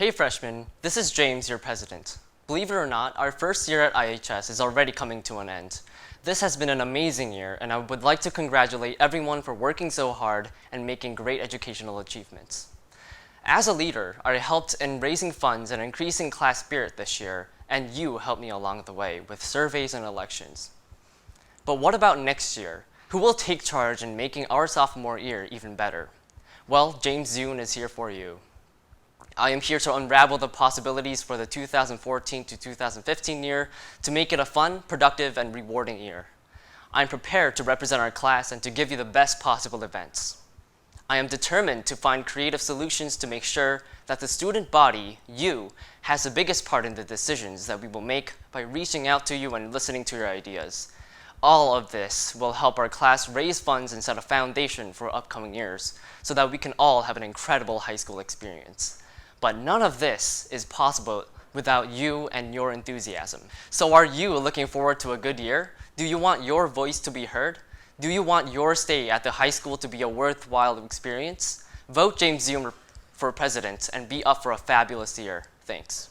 Hey freshmen, this is James, your president. Believe it or not, our first year at IHS is already coming to an end. This has been an amazing year, and I would like to congratulate everyone for working so hard and making great educational achievements. As a leader, I helped in raising funds and increasing class spirit this year, and you helped me along the way with surveys and elections. But what about next year? Who will take charge in making our sophomore year even better? Well, James Zoon is here for you. I am here to unravel the possibilities for the 2014 to 2015 year to make it a fun, productive, and rewarding year. I am prepared to represent our class and to give you the best possible events. I am determined to find creative solutions to make sure that the student body, you, has the biggest part in the decisions that we will make by reaching out to you and listening to your ideas. All of this will help our class raise funds and set a foundation for upcoming years so that we can all have an incredible high school experience. But none of this is possible without you and your enthusiasm. So are you looking forward to a good year? Do you want your voice to be heard? Do you want your stay at the high school to be a worthwhile experience? Vote James Zoom for president and be up for a fabulous year. Thanks.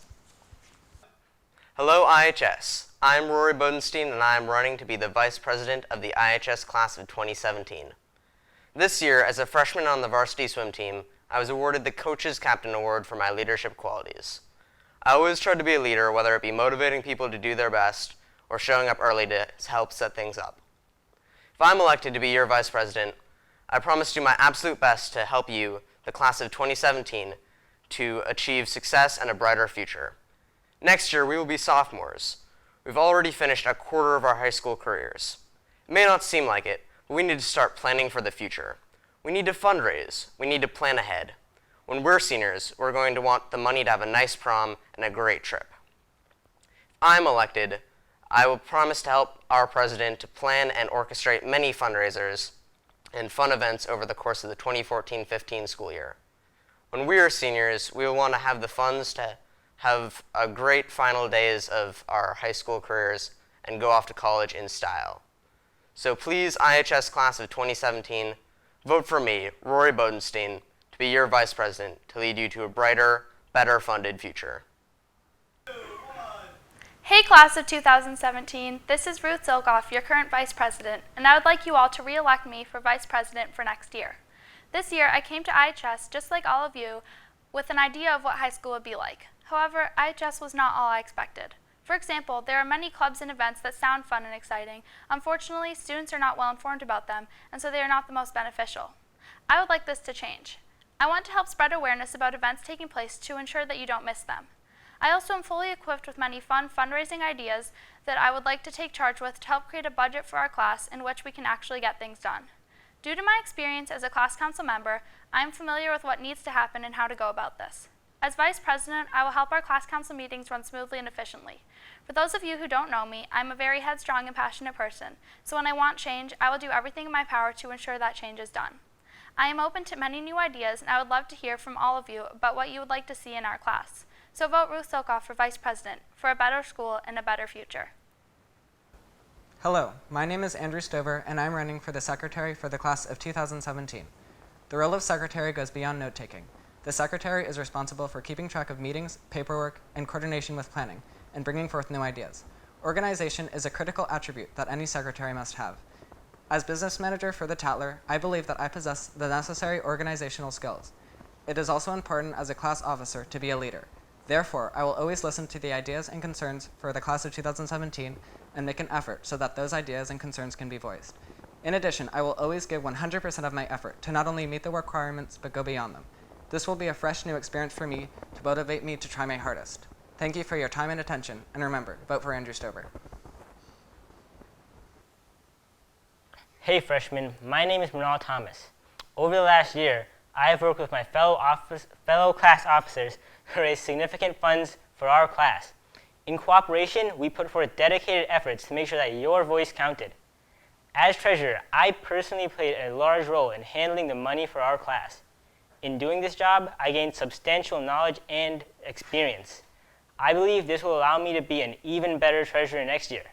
Hello, IHS. I'm Rory Bodenstein, and I am running to be the vice president of the IHS class of 2017. This year, as a freshman on the varsity swim team, I was awarded the Coach's Captain Award for my leadership qualities. I always tried to be a leader, whether it be motivating people to do their best or showing up early to help set things up. If I'm elected to be your vice president, I promise to do my absolute best to help you, the class of 2017, to achieve success and a brighter future. Next year, we will be sophomores. We've already finished a quarter of our high school careers. It may not seem like it, but we need to start planning for the future. We need to fundraise. We need to plan ahead. When we're seniors, we're going to want the money to have a nice prom and a great trip. If I'm elected, I will promise to help our president to plan and orchestrate many fundraisers and fun events over the course of the 2014-15 school year. When we are seniors, we will want to have the funds to have a great final days of our high school careers and go off to college in style. So please, IHS class of 2017, vote for me, Rory Bodenstein, to be your vice president to lead you to a brighter, better funded future. Hey class of 2017, this is Ruth S, your current vice president, and I would like you all to re-elect me for vice president for next year. This year I came to IHS, just like all of you, with an idea of what high school would be like. However, IHS was not all I expected. For example, there are many clubs and events that sound fun and exciting. Unfortunately, students are not well informed about them, and so they are not the most beneficial. I would like this to change. I want to help spread awareness about events taking place to ensure that you don't miss them. I also am fully equipped with many fun fundraising ideas that I would like to take charge with to help create a budget for our class in which we can actually get things done. Due to my experience as a class council member, I am familiar with what needs to happen and how to go about this. As vice president, I will help our class council meetings run smoothly and efficiently. For those of you who don't know me, I'm a very headstrong and passionate person, so when I want change, I will do everything in my power to ensure that change is done. I am open to many new ideas, and I would love to hear from all of you about what you would like to see in our class. So vote Ruth S for vice president, for a better school and a better future. Hello, my name is Andrew Stover, and I'm running for the secretary for the class of 2017. The role of secretary goes beyond note-taking. The secretary is responsible for keeping track of meetings, paperwork, and coordination with planning, and bringing forth new ideas. Organization is a critical attribute that any secretary must have. As business manager for the Tatler, I believe that I possess the necessary organizational skills. It is also important as a class officer to be a leader. Therefore, I will always listen to the ideas and concerns for the class of 2017 and make an effort so that those ideas and concerns can be voiced. In addition, I will always give 100% of my effort to not only meet the requirements but go beyond them. This will be a fresh new experience for me to motivate me to try my hardest. Thank you for your time and attention, and remember, vote for Andrew Stover. Hey freshmen, my name is Monal T. Over the last year, I have worked with my fellow class officers to raise significant funds for our class. In cooperation, we put forth dedicated efforts to make sure that your voice counted. As treasurer, I personally played a large role in handling the money for our class. In doing this job, I gained substantial knowledge and experience. I believe this will allow me to be an even better treasurer next year.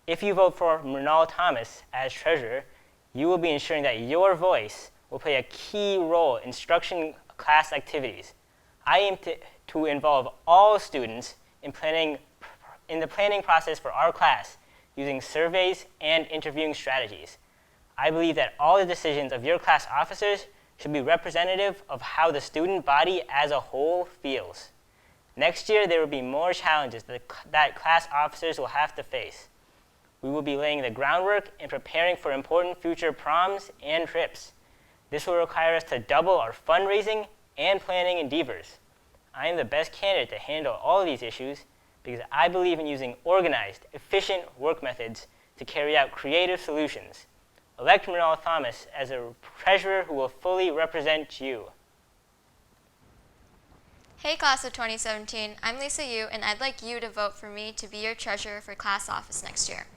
If you vote for Monal T as treasurer, you will be ensuring that your voice will play a key role in structuring class activities. I aim to involve all students in the planning process for our class using surveys and interviewing strategies. I believe that all the decisions of your class officers should be representative of how the student body as a whole feels. Next year, there will be more challenges that class officers will have to face. We will be laying the groundwork and preparing for important future proms and trips. This will require us to double our fundraising and planning endeavors. I am the best candidate to handle all of these issues because I believe in using organized, efficient work methods to carry out creative solutions. Elect Monal Thomas as a treasurer who will fully represent you. Hey class of 2017, I'm Lisa Yu and I'd like you to vote for me to be your treasurer for class office next year.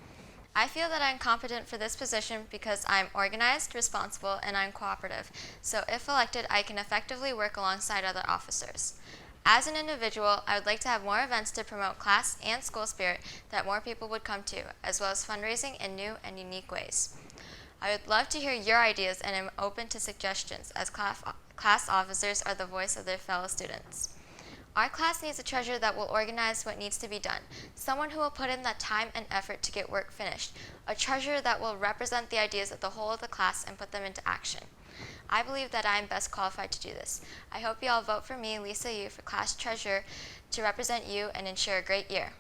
I feel that I'm competent for this position because I'm organized, responsible, and I'm cooperative, so if elected, I can effectively work alongside other officers. As an individual, I would like to have more events to promote class and school spirit that more people would come to, as well as fundraising in new and unique ways. I would love to hear your ideas and am open to suggestions, as class officers are the voice of their fellow students. Our class needs a treasurer that will organize what needs to be done, someone who will put in that time and effort to get work finished, a treasurer that will represent the ideas of the whole of the class and put them into action. I believe that I am best qualified to do this. I hope you all vote for me, Lisa Yu, for class treasurer to represent you and ensure a great year.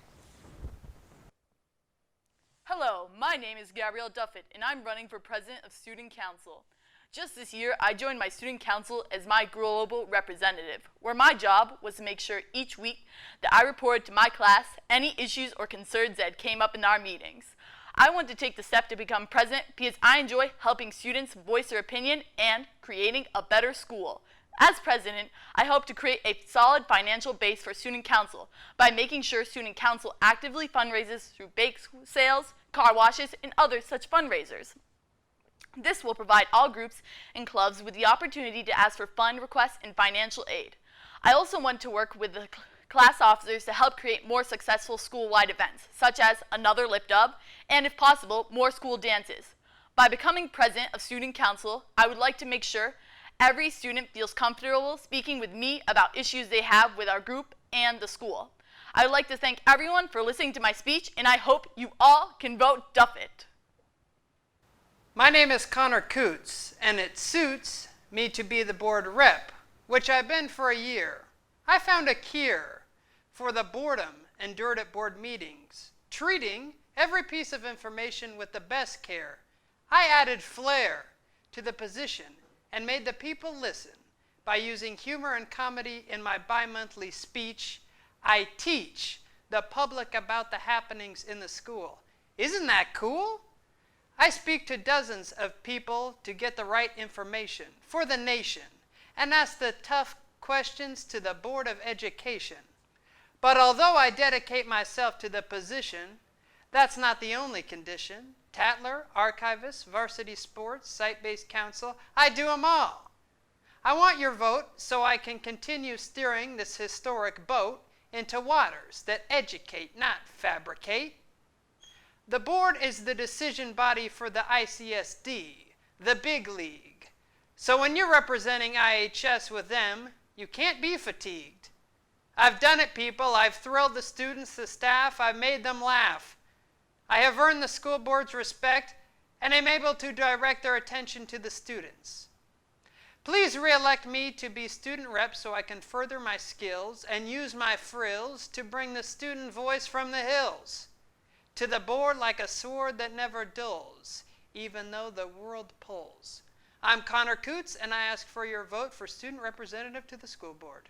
Hello, my name is Gabrielle D, and I'm running for president of Student Council. Just this year, I joined my student council as my global representative, where my job was to make sure each week that I reported to my class any issues or concerns that came up in our meetings. I want to take the step to become president because I enjoy helping students voice their opinion and creating a better school. As president, I hope to create a solid financial base for student council by making sure student council actively fundraises through bake sales, car washes, and other such fundraisers. This will provide all groups and clubs with the opportunity to ask for fund requests and financial aid. I also want to work with the class officers to help create more successful school-wide events, such as another Lift Up, and if possible, more school dances. By becoming president of student council, I would like to make sure every student feels comfortable speaking with me about issues they have with our group and the school. I would like to thank everyone for listening to my speech, and I hope you all can vote Duffett. My name is Connor Coots, and it suits me to be the board rep, which I've been for a year. I found a cure for the boredom endured at board meetings, treating every piece of information with the best care. I added flair to the position and made the people listen by using humor and comedy in my bi-monthly speech. I teach the public about the happenings in the school. Isn't that cool? I speak to dozens of people to get the right information for the nation and ask the tough questions to the Board of Education. But although I dedicate myself to the position, that's not the only condition. Tatler, archivist, varsity sports, site-based council, I do them all. I want your vote so I can continue steering this historic boat into waters that educate, not fabricate. The board is the decision body for the ICSD, the big league. So when you're representing IHS with them, you can't be fatigued. I've done it, people. I've thrilled the students, the staff. I've made them laugh. I have earned the school board's respect, and I'm able to direct their attention to the students. Please re-elect me to be student rep so I can further my skills and use my frills to bring the student voice from the hills to the board like a sword that never dulls, even though the world pulls. I'm Connor Coots, and I ask for your vote for student representative to the school board.